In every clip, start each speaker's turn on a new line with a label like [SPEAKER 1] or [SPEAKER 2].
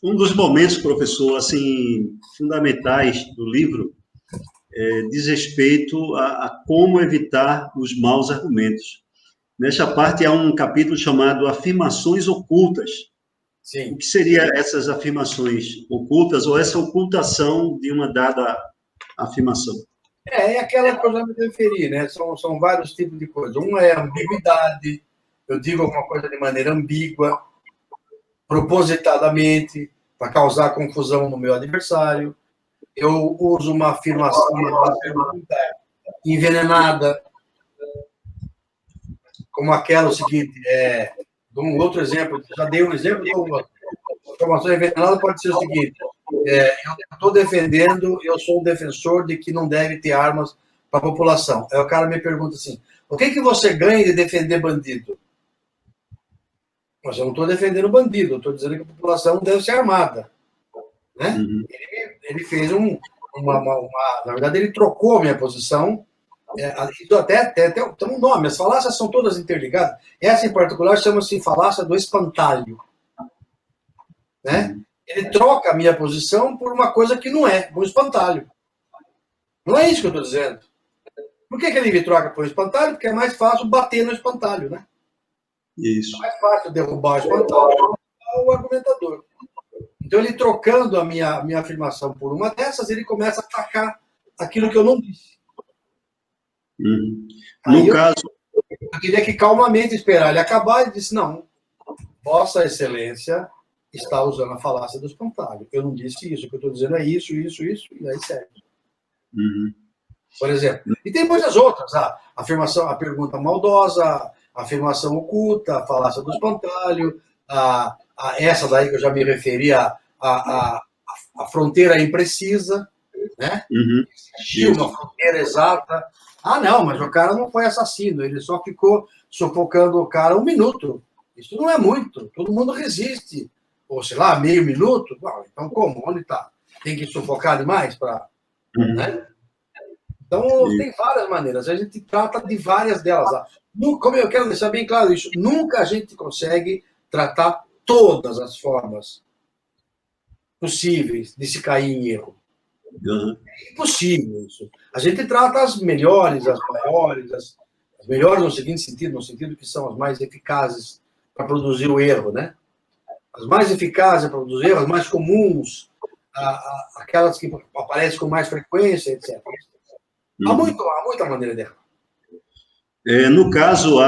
[SPEAKER 1] Um dos momentos, professor, assim, fundamentais do livro diz respeito a como evitar os maus argumentos. Nesta parte há um capítulo chamado Afirmações Ocultas.
[SPEAKER 2] Sim.
[SPEAKER 1] O que seriam essas afirmações ocultas ou essa ocultação de uma dada afirmação?
[SPEAKER 2] É aquela que eu já me referi, né? São vários tipos de coisas. Uma é ambiguidade, eu digo alguma coisa de maneira ambígua, propositadamente, para causar confusão no meu adversário. Eu uso uma afirmação, uma pergunta envenenada, como aquela, o seguinte, um outro exemplo, já dei um exemplo, a informação envenenada pode ser o seguinte, eu estou defendendo, eu sou um defensor de que não deve ter armas para a população. Aí o cara me pergunta assim, o que você ganha de defender bandido? Mas eu não estou defendendo bandido, eu estou dizendo que a população deve ser armada. Né?
[SPEAKER 1] Uhum.
[SPEAKER 2] Ele fez na verdade, ele trocou a minha posição. Até tem um nome, as falácias são todas interligadas. Essa, em particular, chama-se falácia do espantalho. Né? Ele troca a minha posição por uma coisa que não é, um espantalho. Não é isso que eu estou dizendo. Por que ele me troca por um espantalho? Porque é mais fácil bater no espantalho, né?
[SPEAKER 1] Isso.
[SPEAKER 2] É mais fácil derrubar o espantalho do o argumentador. Então, ele trocando a minha afirmação por uma dessas, ele começa a atacar aquilo que eu não disse.
[SPEAKER 1] Uhum. No caso...
[SPEAKER 2] Eu queria que calmamente esperar ele acabar e disse, não, Vossa Excelência está usando a falácia do espantalho. Eu não disse isso, o que eu estou dizendo é isso, e aí segue.
[SPEAKER 1] Uhum.
[SPEAKER 2] Por exemplo. E tem muitas outras. A afirmação, a pergunta maldosa, a afirmação oculta, a falácia do espantalho, essa daí que eu já me referi, a fronteira imprecisa, né?
[SPEAKER 1] Uhum.
[SPEAKER 2] Uma fronteira exata. Não, mas o cara não foi assassino, ele só ficou sufocando o cara 1 minuto. Isso não é muito, todo mundo resiste. Ou, sei lá, meio minuto? Bom, então como? Onde está? Tem que sufocar demais para...
[SPEAKER 1] Uhum.
[SPEAKER 2] Né? Então, tem várias maneiras, a gente trata de várias delas. Como eu quero deixar bem claro isso, nunca a gente consegue tratar todas as formas possíveis de se cair em erro.
[SPEAKER 1] Uhum.
[SPEAKER 2] É impossível isso. A gente trata as melhores, as maiores, as melhores no seguinte sentido, no sentido que são as mais eficazes para produzir o erro, né? As mais eficazes para produzir erro, as mais comuns, aquelas que aparecem com mais frequência, etc. Há muita maneira de errar.
[SPEAKER 1] No caso,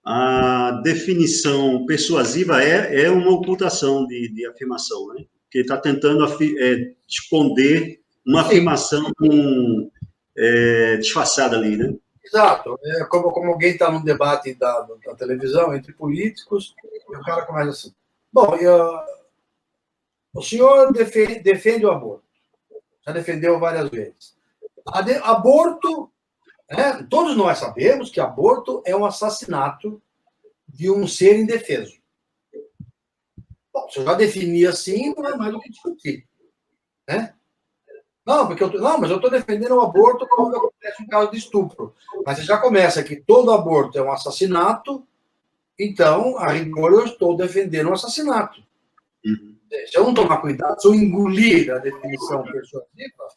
[SPEAKER 1] a definição persuasiva é uma ocultação de afirmação, né? Porque está tentando esconder uma afirmação disfarçada ali, né?
[SPEAKER 2] Exato. É como alguém está num debate da televisão entre políticos e o cara começa assim, bom, o senhor defende o aborto. Já defendeu várias vezes. Aborto, né, todos nós sabemos que aborto é um assassinato de um ser indefeso. Bom, se eu já defini assim, não é mais do que discutir. Né? Não, mas eu estou defendendo o aborto quando acontece um caso de estupro. Mas você já começa que todo aborto é um assassinato, então, a rigor, eu estou defendendo um assassinato.
[SPEAKER 1] Uhum.
[SPEAKER 2] Se eu não tomar cuidado, se eu engolir a definição persuasiva,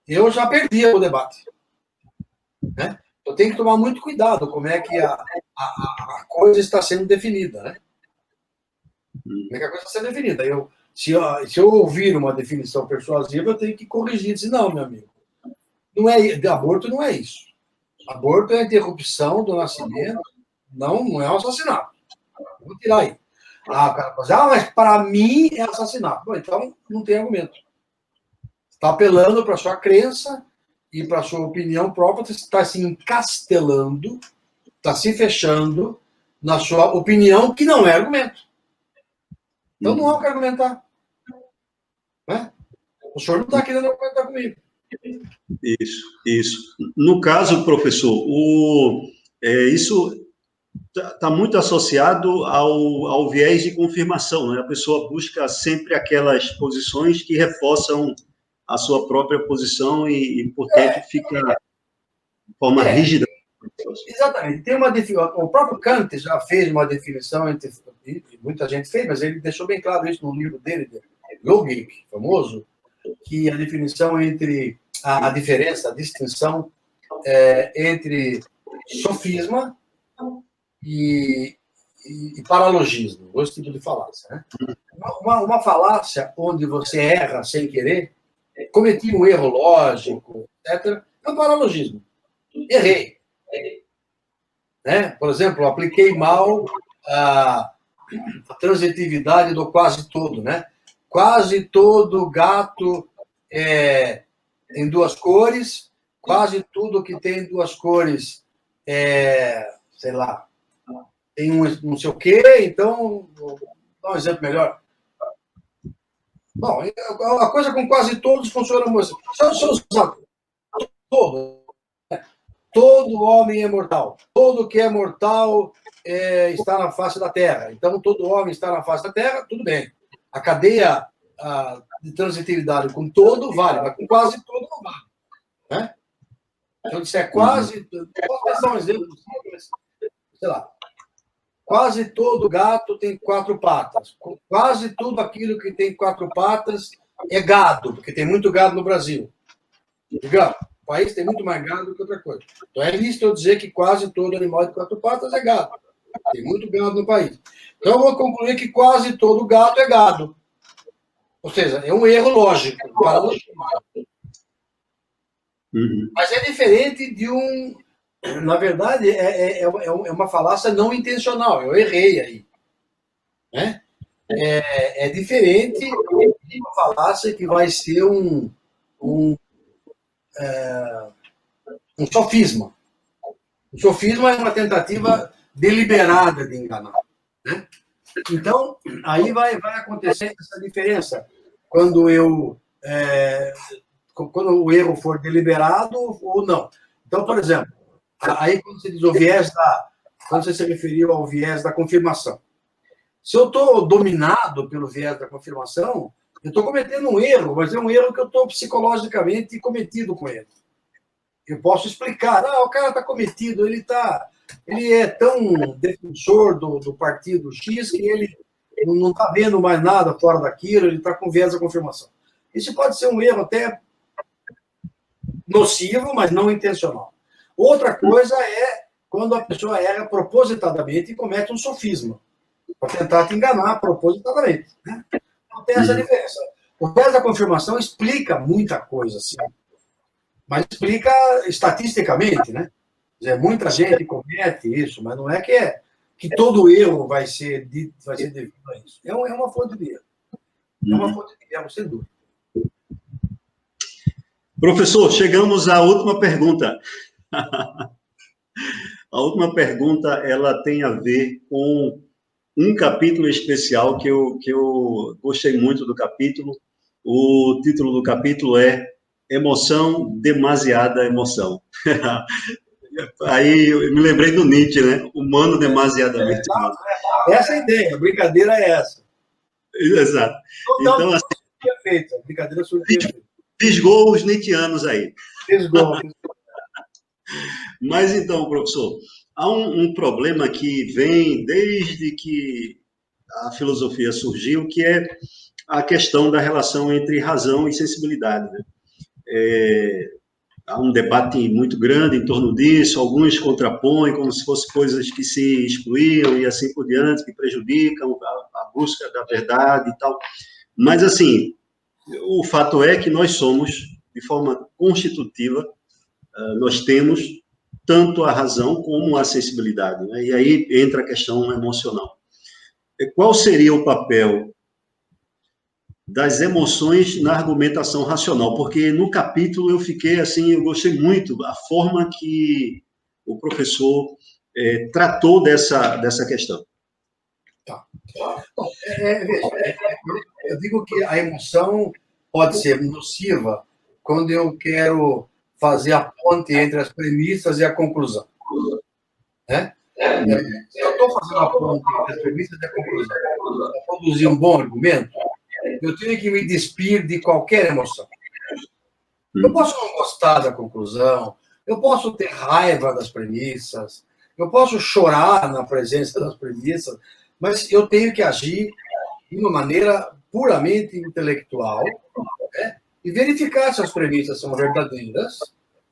[SPEAKER 2] eu já perdi o debate. Né? Eu tenho que tomar muito cuidado como é que a coisa está sendo definida. Né? Como é que a coisa está sendo definida. Se eu ouvir uma definição persuasiva, eu tenho que corrigir. Dizer, não, meu amigo, aborto não é isso. Aborto é a interrupção do nascimento, não é um assassinato. Vou tirar aí. O cara fala assim, mas para mim é assassinato. Bom, então não tem argumento. Está apelando para a sua crença e para a sua opinião própria, está se encastelando, está se fechando na sua opinião, que não é argumento. Então não há o que argumentar. Né? O senhor não está querendo argumentar comigo.
[SPEAKER 1] Isso. No caso, professor, isso está muito associado ao viés de confirmação, né? A pessoa busca sempre aquelas posições que reforçam a sua própria posição e portanto, fica de forma rígida.
[SPEAKER 2] Exatamente. Tem uma definição. O próprio Kant já fez uma definição, muita gente fez, mas ele deixou bem claro isso no livro dele, Logik, famoso, que a definição entre a diferença, a distinção entre sofisma e paralogismo, dois tipos de falácia. Né? Uma falácia onde você erra sem querer, cometi um erro lógico, etc., é um paralogismo. Errei. Né? Por exemplo, apliquei mal a transitividade do quase todo. Né? Quase todo gato tem duas cores, quase tudo que tem duas cores sei lá, tem um não sei o quê, então, vou dar um exemplo melhor. Bom, a coisa com quase todos funciona muito. Se eu usar todo homem é mortal. Todo que é mortal está na face da Terra. Então, todo homem está na face da Terra, tudo bem. A cadeia de transitividade com todo vale, mas com quase todo não vale. Né? Se eu disser quase... Posso pensar um exemplo? Sei lá. Quase todo gato tem quatro patas. Quase tudo aquilo que tem quatro patas é gado, porque tem muito gado no Brasil. Digamos, o país tem muito mais gado do que outra coisa. Então é lícito eu dizer que quase todo animal de quatro patas é gado. Tem muito gado no país. Então eu vou concluir que quase todo gato é gado. Ou seja, é um erro lógico. Mas é diferente de um... Na verdade, é uma falácia não intencional. Eu errei aí. Né? É diferente de uma falácia que vai ser um sofisma. O sofisma é uma tentativa deliberada de enganar. Né? Então, aí vai acontecer essa diferença. Quando o erro for deliberado ou não. Então, por exemplo, aí quando você diz o viés quando você se referiu ao viés da confirmação. Se eu estou dominado pelo viés da confirmação, eu estou cometendo um erro, mas é um erro que eu estou psicologicamente cometido com ele. Eu posso explicar, o cara está cometido, ele é tão defensor do partido X que ele não está vendo mais nada fora daquilo, ele está com viés da confirmação. Isso pode ser um erro até nocivo, mas não intencional. Outra coisa é quando a pessoa erra propositadamente e comete um sofisma, para tentar te enganar propositadamente. Né? Então tem essa diferença. O viés da confirmação explica muita coisa, assim, mas explica estatisticamente, né? Quer dizer, muita gente comete isso, mas não é que todo erro vai ser devido a isso. É uma fonte de erro. É uma fonte de erro, sem dúvida.
[SPEAKER 1] Professor, chegamos à última pergunta. A última pergunta, ela tem a ver com um capítulo especial que eu gostei muito do capítulo. O título do capítulo é Emoção, Demasiada Emoção. Aí eu me lembrei do Nietzsche, né? Humano demasiadamente.
[SPEAKER 2] Essa é a ideia, a brincadeira é essa.
[SPEAKER 1] Exato. Então, assim,
[SPEAKER 2] feito, a brincadeira surgiu.
[SPEAKER 1] Fisgou os nietzschianos aí.
[SPEAKER 2] Fisgou.
[SPEAKER 1] Mas então, professor, há um problema que vem desde que a filosofia surgiu, que é a questão da relação entre razão e sensibilidade. Né? Há um debate muito grande em torno disso, alguns contrapõem como se fossem coisas que se excluíam e assim por diante, que prejudicam a busca da verdade e tal. Mas, assim, o fato é que nós somos, de forma constitutiva, nós temos tanto a razão como a sensibilidade, né? E aí entra a questão emocional. Qual seria o papel das emoções na argumentação racional? Porque no capítulo eu fiquei assim, eu gostei muito da forma que o professor tratou dessa questão.
[SPEAKER 2] Tá. Bom, eu digo que a emoção pode ser nociva quando eu quero fazer a ponte entre as premissas e a conclusão. Né? Se eu estou fazendo a ponte entre as premissas e a conclusão para produzir um bom argumento, eu tenho que me despir de qualquer emoção. Eu posso não gostar da conclusão, Eu posso ter raiva das premissas, eu posso chorar na presença das premissas, mas eu tenho que agir de uma maneira puramente intelectual, né? E verificar se as premissas são verdadeiras,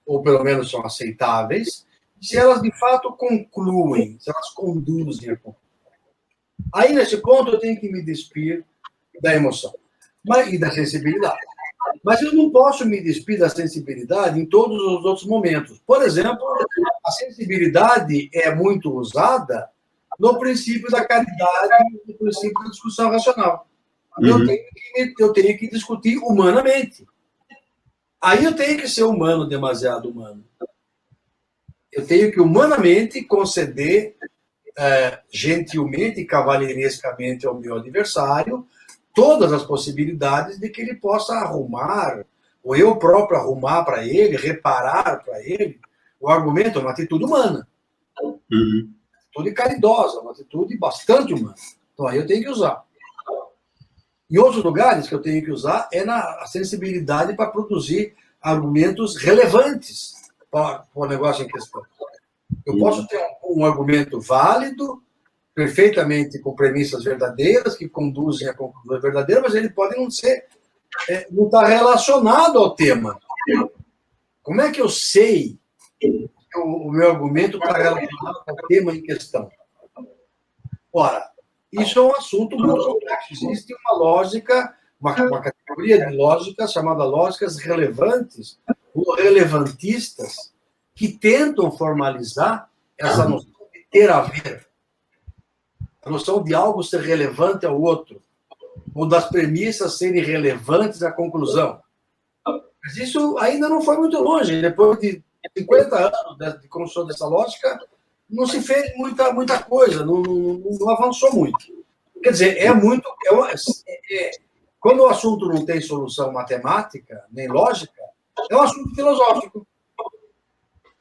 [SPEAKER 2] ou pelo menos são aceitáveis, se elas de fato concluem, se elas conduzem a conclusão. Aí, nesse ponto, eu tenho que me despir da emoção e da sensibilidade. Mas eu não posso me despir da sensibilidade em todos os outros momentos. Por exemplo, a sensibilidade é muito usada no princípio da caridade, no princípio da discussão racional. Eu tenho que discutir humanamente. Aí eu tenho que ser humano, demasiado humano. Eu tenho que humanamente conceder gentilmente e cavalheirescamente ao meu adversário todas as possibilidades de que ele possa arrumar, ou eu próprio arrumar para ele, reparar para ele, o argumento é uma atitude humana. Uma atitude caridosa, uma atitude bastante humana. Então aí eu tenho que usar. Em outros lugares que eu tenho que usar é na sensibilidade para produzir argumentos relevantes para o negócio em questão. Eu posso ter um argumento válido, perfeitamente com premissas verdadeiras, que conduzem à conclusão verdadeira, mas ele pode não estar relacionado ao tema. Como é que eu sei que o meu argumento está relacionado ao tema em questão? Ora, isso é um assunto muito complexo. Existe uma lógica, uma categoria de lógicas chamada lógicas relevantes, ou relevantistas, que tentam formalizar essa noção de ter a ver, a noção de algo ser relevante ao outro, ou das premissas serem relevantes à conclusão. Mas isso ainda não foi muito longe. Depois de 50 anos de construção dessa lógica, não se fez muita coisa, não avançou muito. Quer dizer, quando o assunto não tem solução matemática, nem lógica, é um assunto filosófico.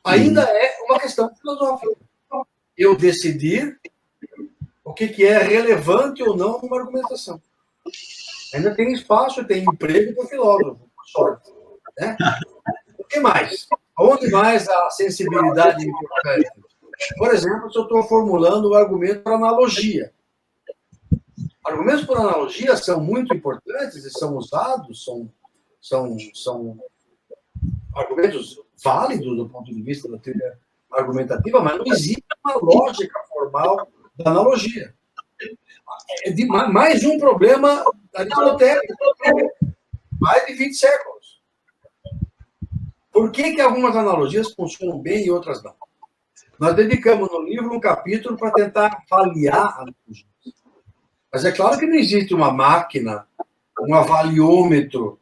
[SPEAKER 2] Ainda é uma questão filosófica. Eu decidir o que é relevante ou não numa argumentação. Ainda tem espaço, tem emprego para o filósofo, por sorte. Né? O que mais? Onde mais a sensibilidade é importante? Por exemplo, se eu estou formulando um argumento por analogia. Argumentos por analogia são muito importantes e são usados, são argumentos válidos do ponto de vista da teoria argumentativa, mas não existe uma lógica formal da analogia. É mais um problema aristotélico, mais de 20 séculos. Por que algumas analogias funcionam bem e outras não? Nós dedicamos no livro um capítulo para tentar avaliar analogias. Mas é claro que não existe uma máquina, um avaliômetro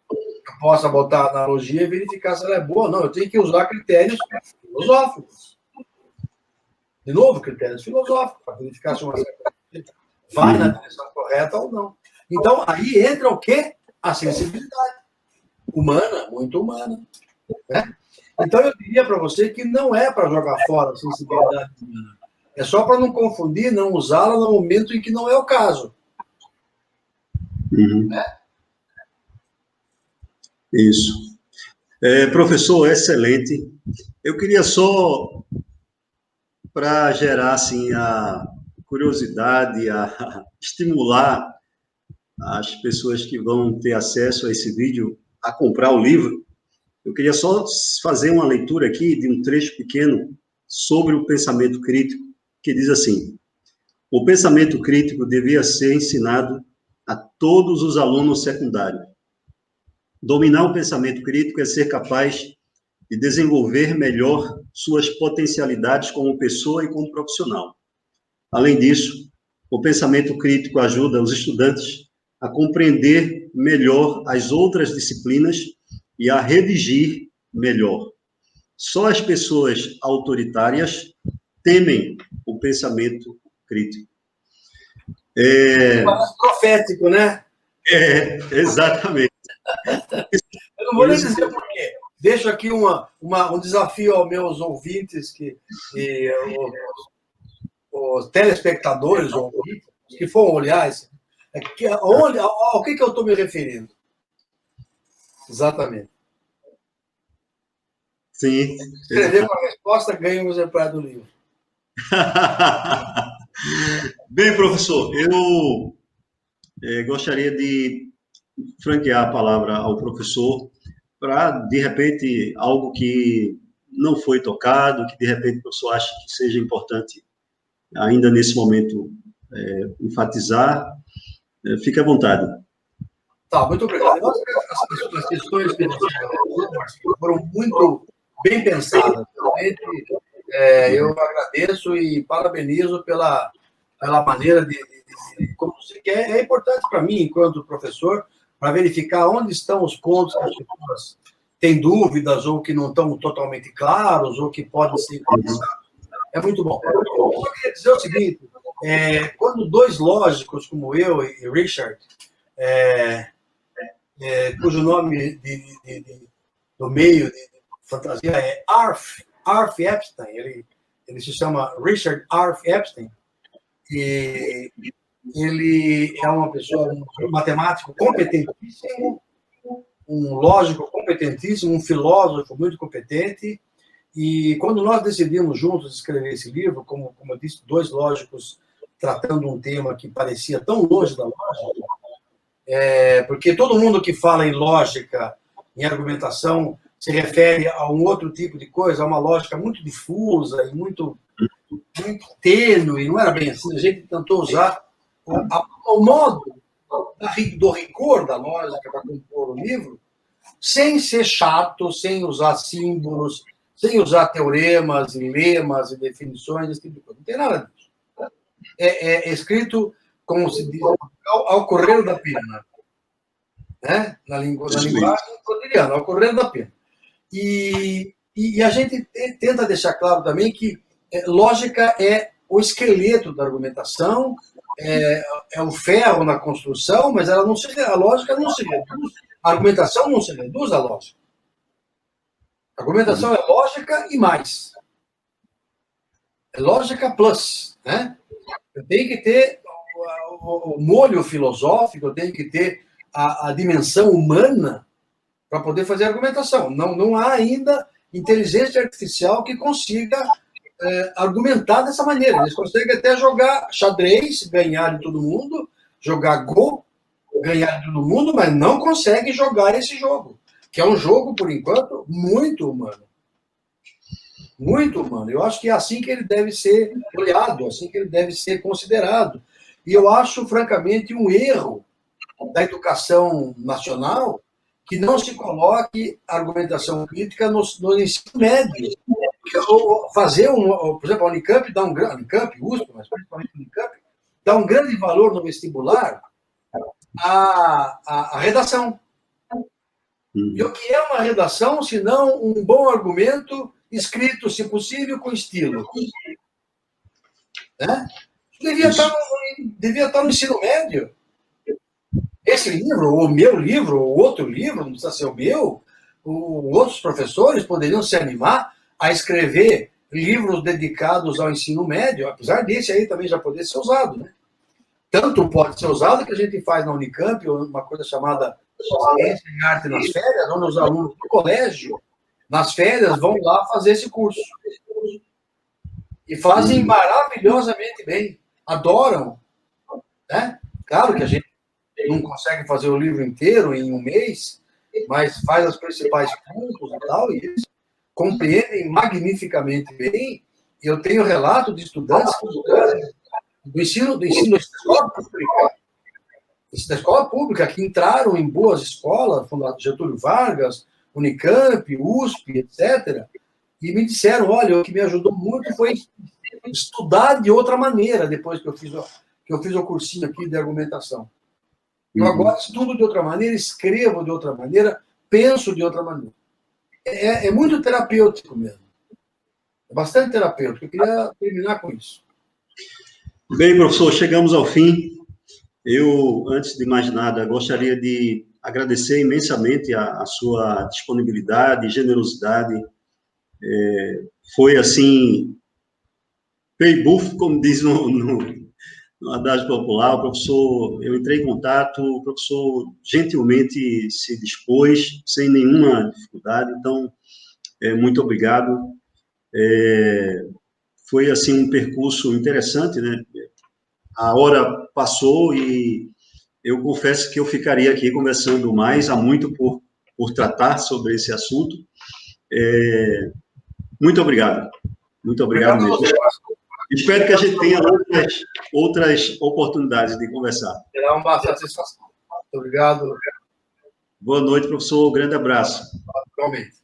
[SPEAKER 2] que possa botar a analogia e verificar se ela é boa ou não. Eu tenho que usar critérios filosóficos. De novo, critérios filosóficos, para verificar se uma vai na direção correta ou não. Então, aí entra o quê? A sensibilidade. Humana, muito humana. Né? Então, eu diria para você que não é para jogar fora a sensibilidade humana. É só para não confundir, não usá-la no momento em que não é o caso. Né?
[SPEAKER 1] Isso. Professor, excelente. Eu queria só, para gerar assim, a curiosidade, a estimular as pessoas que vão ter acesso a esse vídeo a comprar o livro, eu queria só fazer uma leitura aqui de um trecho pequeno sobre o pensamento crítico, que diz assim: o pensamento crítico devia ser ensinado a todos os alunos secundários. Dominar o pensamento crítico é ser capaz de desenvolver melhor suas potencialidades como pessoa e como profissional. Além disso, o pensamento crítico ajuda os estudantes a compreender melhor as outras disciplinas e a redigir melhor. Só as pessoas autoritárias temem o pensamento crítico.
[SPEAKER 2] Parece profético, né?
[SPEAKER 1] Exatamente.
[SPEAKER 2] Eu não vou nem dizer por quê. Deixo aqui um desafio aos meus ouvintes, os telespectadores, ouvintes, que for olhar, ao que eu estou me referindo? Exatamente.
[SPEAKER 1] Sim.
[SPEAKER 2] Escrever com a resposta, ganha um exemplar do livro.
[SPEAKER 1] Bem, professor, eu gostaria de franquear a palavra ao professor para, de repente, algo que não foi tocado, que, de repente, o professor acha que seja importante ainda nesse momento enfatizar. Fique à vontade.
[SPEAKER 2] Tá, muito obrigado. Eu acho que as questões que você colocou foram muito bem pensadas. Realmente, eu agradeço e parabenizo pela maneira de como você quer. É importante para mim, enquanto professor, para verificar onde estão os pontos que as pessoas têm dúvidas ou que não estão totalmente claros ou que podem ser conversados. É muito bom. Eu só queria dizer o seguinte, quando dois lógicos como eu e Richard, cujo nome do meio de fantasia é Arf Epstein, ele se chama Richard Arf Epstein, e ele é uma pessoa, um matemático competentíssimo, um lógico competentíssimo, um filósofo muito competente, e quando nós decidimos juntos escrever esse livro, como eu disse, dois lógicos tratando um tema que parecia tão longe da lógica, porque todo mundo que fala em lógica, em argumentação, se refere a um outro tipo de coisa, a uma lógica muito difusa e muito tênue, não era bem assim. A gente tentou usar o modo do rigor da lógica para compor o livro, sem ser chato, sem usar símbolos, sem usar teoremas, e lemas e definições, esse tipo de coisa. Não tem nada disso. É escrito, como se diz, ao correr da pena. Né? Na linguagem cotidiana, ao correr da pena. E a gente tenta deixar claro também que lógica é o esqueleto da argumentação, é o ferro na construção, mas a lógica não se reduz, a argumentação não se reduz à lógica. A argumentação é lógica e mais. É lógica plus. Né? Eu tenho que ter o molho filosófico, eu tenho que ter a dimensão humana para poder fazer argumentação. Não há ainda inteligência artificial que consiga argumentar dessa maneira. Eles conseguem até jogar xadrez, ganhar de todo mundo, jogar Go, ganhar de todo mundo, mas não conseguem jogar esse jogo, que é um jogo, por enquanto, muito humano. Muito humano. Eu acho que é assim que ele deve ser olhado, assim que ele deve ser considerado. E eu acho, francamente, um erro da educação nacional que não se coloque argumentação crítica no ensino médio. Fazer, por exemplo, a Unicamp dá Unicamp, USP, mas principalmente a Unicamp, dá um grande valor no vestibular à redação. E o que é uma redação, se não um bom argumento escrito, se possível, com estilo? Né? Devia estar no ensino médio. Esse livro, ou o meu livro, ou outro livro, não precisa ser o meu, outros professores poderiam se animar a escrever livros dedicados ao ensino médio, apesar desse aí também já poder ser usado. Né? Tanto pode ser usado que a gente faz na Unicamp uma coisa chamada Ciência e Arte nas Férias, onde os alunos do colégio, nas férias, vão lá fazer esse curso. E fazem maravilhosamente bem. Adoram. Né? Claro que a gente não consegue fazer o livro inteiro em um mês, mas faz os principais pontos e tal, e eles compreendem magnificamente bem. Eu tenho relato de estudantes do ensino da escola pública, que entraram em boas escolas, Getúlio Vargas, Unicamp, USP, etc., e me disseram, olha, o que me ajudou muito foi estudar de outra maneira, depois que eu fiz o cursinho aqui de argumentação. Eu agora estudo de outra maneira, escrevo de outra maneira, penso de outra maneira. É muito terapêutico mesmo. É bastante terapêutico. Eu queria terminar com isso.
[SPEAKER 1] Bem, professor, chegamos ao fim. Eu, antes de mais nada, gostaria de agradecer imensamente a sua disponibilidade e generosidade. Foi, assim, pay buff, como diz no adágio popular. O professor, eu entrei em contato, o professor gentilmente se dispôs, sem nenhuma dificuldade. Então, Muito obrigado. Foi, assim, um percurso interessante, né? A hora passou e eu confesso que eu ficaria aqui conversando mais, há muito por tratar sobre esse assunto. Muito obrigado. Muito obrigado mesmo. Espero que a gente tenha outras oportunidades de conversar.
[SPEAKER 2] Será uma satisfação. Muito obrigado.
[SPEAKER 1] Boa noite, professor. Um grande abraço.
[SPEAKER 2] Igualmente.